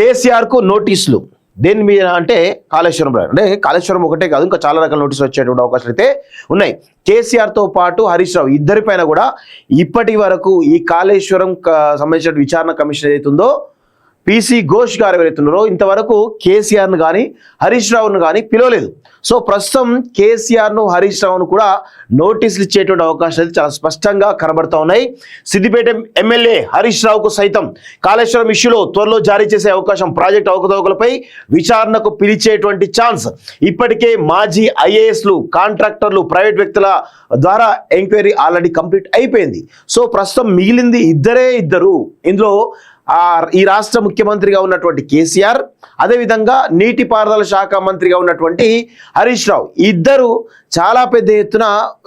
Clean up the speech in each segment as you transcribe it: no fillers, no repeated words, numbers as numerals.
కేసీఆర్కు నోటీసులు దేని మీద అంటే కాళేశ్వరం అంటే కాళేశ్వరం ఒకటే కాదు, ఇంకా చాలా రకాల నోటీసులు వచ్చేటువంటి అవకాశాలు అయితే ఉన్నాయి. కేసీఆర్తో పాటు హరీష్ రావు ఇద్దరిపైన కూడా ఇప్పటి వరకు ఈ కాళేశ్వరం సంబంధించిన విచారణ కమిషన్ ఏదైతుందో పీసీ ఘోష్ గారు ఎవరైతున్నారో ఇంతవరకు కేసీఆర్ను కానీ హరీష్ రావును కానీ పిలవలేదు. సో ప్రస్తుతం కేసీఆర్ను హరీష్ రావును కూడా నోటీసులు ఇచ్చేటువంటి అవకాశాలు చాలా స్పష్టంగా కనబడుతూ ఉన్నాయి. సిద్దిపేట ఎమ్మెల్యే హరీష్ రావుకు సైతం కాళేశ్వరం ఇష్యూలో త్వరలో జారీ చేసే అవకాశం, ప్రాజెక్టు అవకతవకలపై విచారణకు పిలిచేటువంటి ఛాన్స్. ఇప్పటికే మాజీ ఐఏఎస్లు, కాంట్రాక్టర్లు, ప్రైవేట్ వ్యక్తుల ద్వారా ఎంక్వైరీ ఆల్రెడీ కంప్లీట్ అయిపోయింది. సో ప్రస్తుతం మిగిలింది ఇద్దరు. ఇందులో ఈ రాష్ట్ర ముఖ్యమంత్రిగా ఉన్నటువంటి కేసీఆర్, అదేవిధంగా నీటిపారుదల శాఖ మంత్రిగా ఉన్నటువంటి హరీష్ రావు, ఇద్దరు చాలా పెద్ద ఎత్తున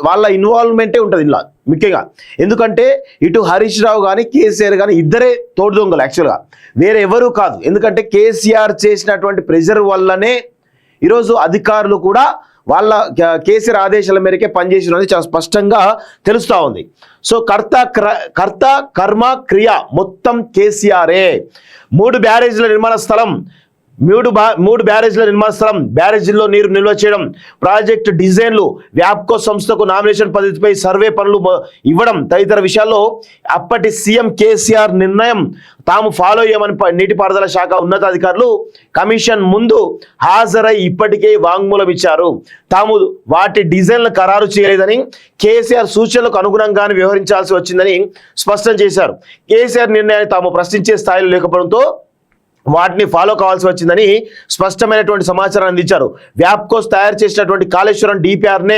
వాళ్ళ ఇన్వాల్వ్మెంటే ఉంటుంది ఇలా ముఖ్యంగా. ఎందుకంటే ఇటు హరీష్ రావు కానీ కేసీఆర్ కానీ ఇద్దరే తోడు దొంగలు యాక్చువల్గా, వేరే ఎవరూ కాదు. ఎందుకంటే కేసీఆర్ చేసినటువంటి ప్రెజర్ వల్లనే ఈరోజు అధికారులు కూడా వాళ్ళ కేసీఆర్ ఆదేశాల మేరకే పనిచేసినది చాలా స్పష్టంగా తెలుస్తూ ఉంది. సో కర్త కర్మ క్రియ మొత్తం కేసీఆరే. 3 బ్యారేజీల నిర్మాణ స్థలం, బ్యారేజీల్లో నీరు నిల్వ చేయడం, ప్రాజెక్టు డిజైన్లు, వ్యాప్కో సంస్థకు నామినేషన్ పద్ధతిపై సర్వే పనులు ఇవ్వడం తదితర విషయాల్లో అప్పటి సీఎం కేసీఆర్ నిర్ణయం తాము ఫాలో అయ్యామని నీటిపారుదల శాఖ ఉన్నతాధికారులు కమిషన్ ముందు హాజరై ఇప్పటికే వాంగ్మూలం ఇచ్చారు. తాము వాటి డిజైన్లు ఖరారు చేయలేదని, కేసీఆర్ సూచనలకు అనుగుణంగానే వ్యవహరించాల్సి వచ్చిందని స్పష్టం చేశారు. కేసీఆర్ నిర్ణయాన్ని తాము ప్రశ్నించే స్థాయిలో లేకపోవడంతో వాటిని ఫాలో కావాల్సి వచ్చిందని స్పష్టమైనటువంటి సమాచారం అందించారు. వ్యాప్కోస్ తయారు చేసినటువంటి కాళేశ్వరం డిపిఆర్నే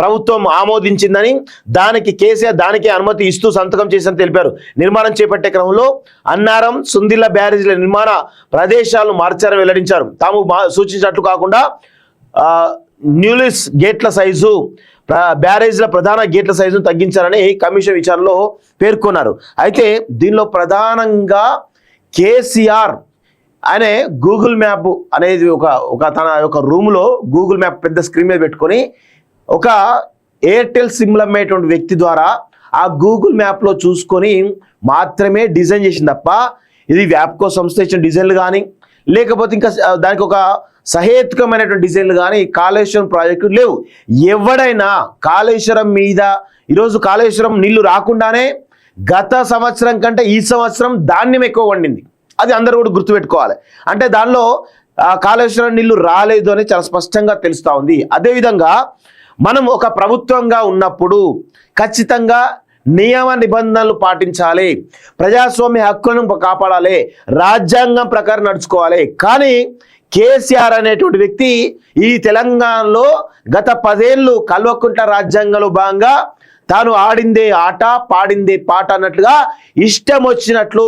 ప్రభుత్వం ఆమోదించిందని, దానికి కేసీఆర్ దానికే అనుమతి ఇస్తూ సంతకం చేసిందని తెలిపారు. నిర్మాణం చేపట్టే క్రమంలో అన్నారం, సుందిల్ల బ్యారేజీల నిర్మాణ ప్రదేశాలను మార్చారని వెల్లడించారు. తాము సూచించినట్లు కాకుండా న్యూలిస్ గేట్ల సైజు, బ్యారేజ్ల ప్రధాన గేట్ల సైజును తగ్గించారని కమిషన్ విచారణలో పేర్కొన్నారు. అయితే దీనిలో ప్రధానంగా కేసీఆర్ ఆయన గూగుల్ మ్యాప్ అనేది తన యొక్క రూమ్లో గూగుల్ మ్యాప్ పెద్ద స్క్రీన్ మీద పెట్టుకొని ఒక ఎయిర్టెల్ సిమ్లు అమ్మేటువంటి వ్యక్తి ద్వారా ఆ గూగుల్ మ్యాప్లో చూసుకొని మాత్రమే డిజైన్ చేసింది తప్ప ఇది వ్యాప్కో సంస్థ ఇచ్చిన డిజైన్లు కానీ లేకపోతే ఇంకా దానికి ఒక సహేతుకమైనటువంటి డిజైన్లు కానీ కాళేశ్వరం ప్రాజెక్టు లేవు. ఎవడైనా కాళేశ్వరం మీద ఈరోజు కాళేశ్వరం నీళ్లు రాకుండానే గత సంవత్సరం కంటే ఈ సంవత్సరం ధాన్యం ఎక్కువ వండింది. అది అందరూ కూడా గుర్తుపెట్టుకోవాలి. అంటే దానిలో కాళేశ్వరం నీళ్లు రాలేదు అని చాలా స్పష్టంగా తెలుస్తూ ఉంది. అదేవిధంగా మనం ఒక ప్రభుత్వంగా ఉన్నప్పుడు ఖచ్చితంగా నియమ నిబంధనలు పాటించాలి, ప్రజాస్వామ్య హక్కులను కాపాడాలి, రాజ్యాంగం ప్రకారం నడుచుకోవాలి. కానీ కేసీఆర్ అనేటువంటి వ్యక్తి ఈ తెలంగాణలో గత 10 ఏళ్ళు కల్వకుంట్ల రాజ్యాంగంలో భాగంగా తాను ఆడిందే ఆట, పాడిందే పాట అన్నట్లుగా ఇష్టం వచ్చినట్లు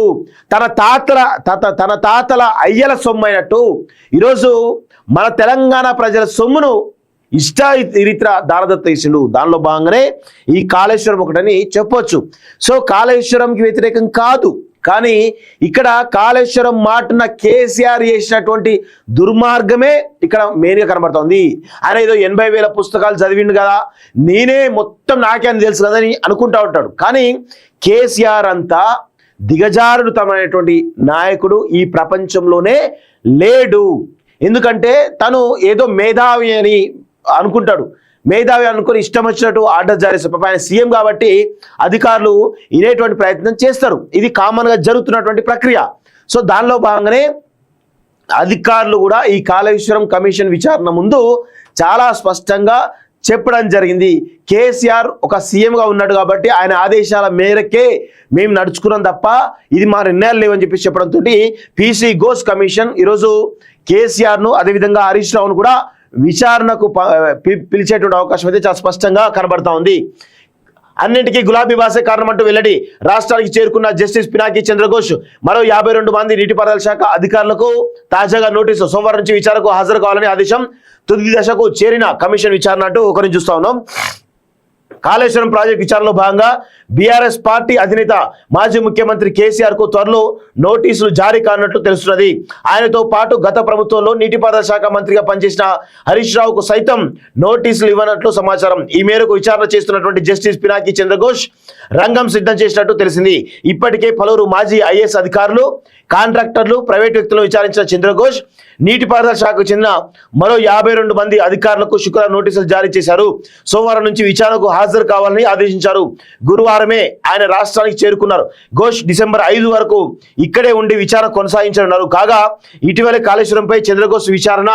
తన తాతల అయ్యల సొమ్మైనట్టు ఈరోజు మన తెలంగాణ ప్రజల సొమ్మును ఇష్టారీత్యా దారదత్త ఇచ్చిండు. దానిలో భాగంగానే ఈ కాళేశ్వరం ఒకటని చెప్పొచ్చు. సో కాళేశ్వరంకి వ్యతిరేకం కాదు, కానీ ఇక్కడ కాళేశ్వరం మాటన కేసీఆర్ చేసినటువంటి దుర్మార్గమే ఇక్కడ మెయిన్గా కనబడుతోంది. ఆయన ఏదో 80,000 పుస్తకాలు చదివిండు కదా, నేనే మొత్తం నాకే అని తెలుసు కదా అని అనుకుంటా ఉంటాడు. కానీ కేసీఆర్ అంతా దిగజారుడుతమైనటువంటి నాయకుడు ఈ ప్రపంచంలోనే లేడు. ఎందుకంటే తను ఏదో మేధావి అని అనుకుంటాడు, మేధావి అనుకుని ఇష్టం వచ్చినట్టు ఆర్డర్ జారీ చేస్తారు. ఆయన సీఎం కాబట్టి అధికారులు ఇనేటువంటి ప్రయత్నం చేస్తారు. ఇది కామన్గా జరుగుతున్నటువంటి ప్రక్రియ. సో దానిలో భాగంగానే అధికారులు కూడా ఈ కాళేశ్వరం కమిషన్ విచారణ ముందు చాలా స్పష్టంగా చెప్పడం జరిగింది. కేసీఆర్ ఒక సీఎంగా ఉన్నాడు కాబట్టి ఆయన ఆదేశాల మేరకే మేము నడుచుకున్నాం తప్ప ఇది మా నిర్ణయాలు లేవని చెప్పి చెప్పడంతో పీసీ ఘోష్ కమిషన్ ఈరోజు కేసీఆర్ను అదేవిధంగా హరీష్ రావును కూడా విచారణకు పిలిచేటువంటి అవకాశం అయితే చాలా స్పష్టంగా కనబడతా ఉంది. అన్నింటికీ గులాబీ భాషే కారణమంటూ వెల్లడి. రాష్ట్రానికి చేరుకున్న జస్టిస్ పినాకి చంద్రఘోష్ మరో 52 మంది నీటిపారుదల శాఖ అధికారులకు తాజాగా నోటీసు. సోమవారం నుంచి విచారణకు హాజరు కావాలని ఆదేశం. తుది దశకు చేరిన కమిషన్ విచారణ అంటూ ఒకరిని చూస్తా ఉన్నాం. కాళేశ్వరం ప్రాజెక్టు విచారణలో భాగంగా బీఆర్ఎస్ పార్టీ అధినేత మాజీ ముఖ్యమంత్రి కేసీఆర్ కు త్వరలో నోటీసులు జారీ కానున్నట్లు తెలుస్తున్నది. ఆయనతో పాటు గత ప్రభుత్వంలో నీటిపారుదల శాఖ మంత్రిగా పనిచేసిన హరీష్ రావుకు సైతం నోటీసులు ఇవ్వనట్లు సమాచారం. ఈ మేరకు విచారణ చేస్తున్నటువంటి జస్టిస్ పినాకి చంద్రఘోష్ రంగం సిద్ధం చేసినట్టు తెలిసింది. ఇప్పటికే పలువురు మాజీ ఐఏఎస్ అధికారులు, కాంట్రాక్టర్లు, ప్రైవేట్ వ్యక్తులను విచారించిన చంద్రఘోష్ నీటిపారుదల శాఖకు చెందిన మరో 52 మంది అధికారులకు శుక్రవారం నోటీసులు జారీ చేశారు. సోమవారం నుంచి విచారణకు హాజరు కావాలని ఆదేశించారు. గురువారమే ఆయన రాష్ట్రానికి చేరుకున్నారు. ఘోష్ డిసెంబర్ 5 వరకు ఇక్కడే ఉండి విచారణ కొనసాగించనున్నారు. కాగా ఇటీవలే కాళేశ్వరంపై చంద్రఘోష్ విచారణ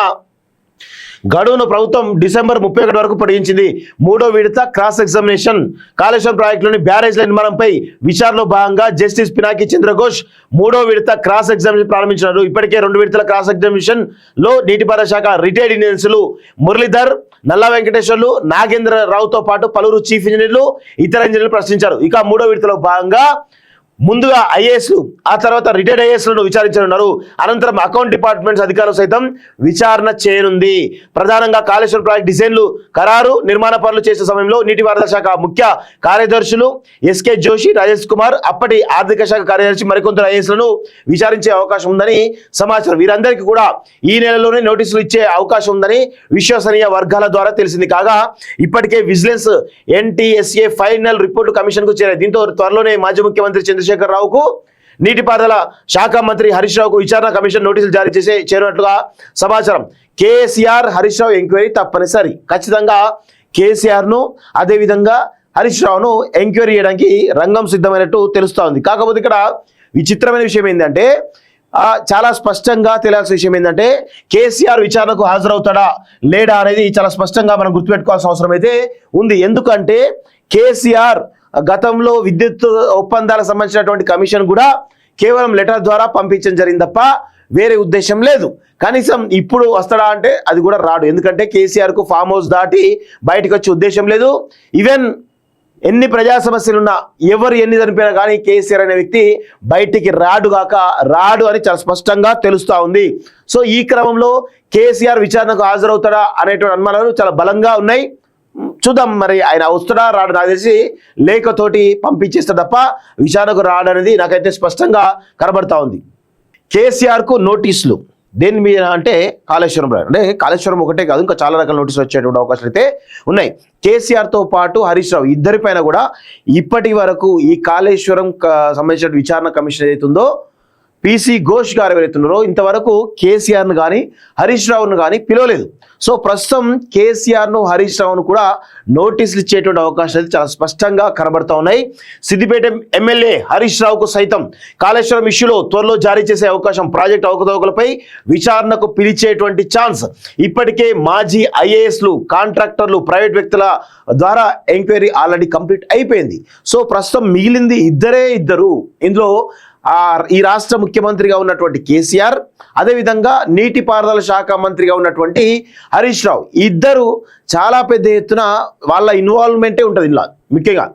గడువును ప్రభుత్వం డిసెంబర్ 31 వరకు పొడిగించింది. 3వ విడత క్రాస్ ఎగ్జామినేషన్ కాళేశ్వరం ప్రాజెక్టులోని బ్యారేజ్ల నిర్మాణంపై విచారణలో భాగంగా జస్టిస్ పినాకి చంద్రఘోష్ 3వ విడత క్రాస్ ఎగ్జామినేషన్ ప్రారంభించారు. ఇప్పటికే 2 విడతల క్రాస్ ఎగ్జామినేషన్ లో నీటిపారుదల శాఖ రిటైర్డ్ ఇంజనీర్లు మురళీధర్, నల్ల వెంకటేశ్వర్లు, నాగేంద్ర రావుతో పాటు పలువురు చీఫ్ ఇంజనీర్లు, ఇతర ఇంజనీర్లు ప్రశ్నించారు. ఇక 3వ విడతలో భాగంగా ముందుగా ఐఏఎస్లు, ఆ తర్వాత రిటైర్డ్ ఐఏఎస్లను విచారించనున్నారు. అనంతరం అకౌంట్ డిపార్ట్మెంట్స్ అధికారులు సైతం విచారణ చేయనుంది. ప్రధానంగా కాళేశ్వరం ప్రాజెక్ట్ డిజైన్లు, ఖరారు, నిర్మాణ పనులు చేసే సమయంలో నీటిపారుదల శాఖ ముఖ్య కార్యదర్శులు ఎస్కే జోషి, రాజేష్ కుమార్, అప్పటి ఆర్థిక శాఖ కార్యదర్శి మరికొందరు ఐఏఎస్లను విచారించే అవకాశం ఉందని సమాచారం. వీరందరికీ కూడా ఈ నెలలోనే నోటీసులు ఇచ్చే అవకాశం ఉందని విశ్వసనీయ వర్గాల ద్వారా తెలిసింది. కాగా ఇప్పటికే vigilance NTSA final report commission కు చేరాయి. దీంతో త్వరలోనే మాజీ ముఖ్యమంత్రి చంద్రశేఖర్ రావుకు, నీటిపారుదల శాఖ మంత్రి హరీష్ రావుకు విచారణ కమిషన్ నోటీసులు జారీ చేరినట్లుగా సమాచారం. కేసీఆర్ హరీష్ రావు ఎంక్వైరీ తప్పనిసరి. ఖచ్చితంగా కేసీఆర్ ను అదేవిధంగా హరీష్ రావును ఎంక్వైరీ చేయడానికి రంగం సిద్ధమైనట్టు తెలుస్తా ఉంది. కాకపోతే ఇక్కడ విచిత్రమైన విషయం ఏంటంటే, చాలా స్పష్టంగా తెలియాల్సిన విషయం ఏంటంటే, కేసీఆర్ విచారణకు హాజరవుతాడా లేడా అనేది చాలా స్పష్టంగా మనం గుర్తుపెట్టుకోవాల్సిన అవసరం అయితే ఉంది. ఎందుకంటే కేసీఆర్ గతంలో విద్యుత్ ఒప్పందాలకు సంబంధించినటువంటి కమిషన్ కూడా కేవలం లెటర్ ద్వారా పంపించడం జరిగింది తప్ప వేరే ఉద్దేశం లేదు. కనీసం ఇప్పుడు వస్తాడా అంటే అది కూడా రాడు. ఎందుకంటే కేసీఆర్ కు ఫామ్ హౌస్ దాటి బయటకు వచ్చే ఉద్దేశం లేదు. ఈవెన్ ఎన్ని ప్రజా సమస్యలున్నా, ఎవరు ఎన్ని చనిపోయినా కానీ కేసీఆర్ అనే వ్యక్తి బయటికి రాడు అని చాలా స్పష్టంగా తెలుస్తూ ఉంది. సో ఈ క్రమంలో కేసీఆర్ విచారణకు హాజరవుతాడా అనేటువంటి అనుమానాలు చాలా బలంగా ఉన్నాయి. చూద్దాం మరి ఆయన వస్తాడా రాడు. నాకు తెలిసి లేఖతోటి పంపించేస్తా తప్ప విచారణకు రాడనేది నాకైతే స్పష్టంగా కనబడతా ఉంది. కేసీఆర్ కు నోటీసులు దేని మీద అంటే కాళేశ్వరం, అంటే కాళేశ్వరం ఒకటే కాదు, ఇంకా చాలా రకాల నోటీసులు వచ్చేటువంటి అవకాశాలు అయితే ఉన్నాయి. కేసీఆర్తో పాటు హరీష్ రావు ఇద్దరిపైన కూడా ఇప్పటి వరకు ఈ కాళేశ్వరం సంబంధించిన విచారణ కమిషన్ ఏదైతుందో PC ఘోష్ గారు ఎవరైతున్నారో ఇంతవరకు కేసీఆర్ను కానీ హరీష్ రావును కానీ పిలవలేదు. సో ప్రస్తుతం కేసీఆర్ను హరీష్ రావును కూడా నోటీసులు ఇచ్చేటువంటి అవకాశాలు చాలా స్పష్టంగా కనబడతా ఉన్నాయి. సిద్దిపేట ఎమ్మెల్యే హరీష్ రావుకు సైతం కాళేశ్వరం ఇష్యూలో త్వరలో జారీ చేసే అవకాశం, ప్రాజెక్టు అవకతవకలపై విచారణకు పిలిచేటువంటి ఛాన్స్. ఇప్పటికే మాజీ ఐఏఎస్లు, కాంట్రాక్టర్లు, ప్రైవేట్ వ్యక్తుల ద్వారా ఎంక్వైరీ ఆల్రెడీ కంప్లీట్ అయిపోయింది. సో ప్రస్తుతం మిగిలింది ఇద్దరు. ఇందులో ఈ రాష్ట్ర ముఖ్యమంత్రిగా ఉన్నటువంటి కేసీఆర్, అదేవిధంగా నీటిపారుదల శాఖ మంత్రిగా ఉన్నటువంటి హరీష్ రావు, ఇద్దరు చాలా పెద్ద ఎత్తున వాళ్ళ ఇన్వాల్వ్మెంటే ఉంటుంది ఇలా ముఖ్యంగా.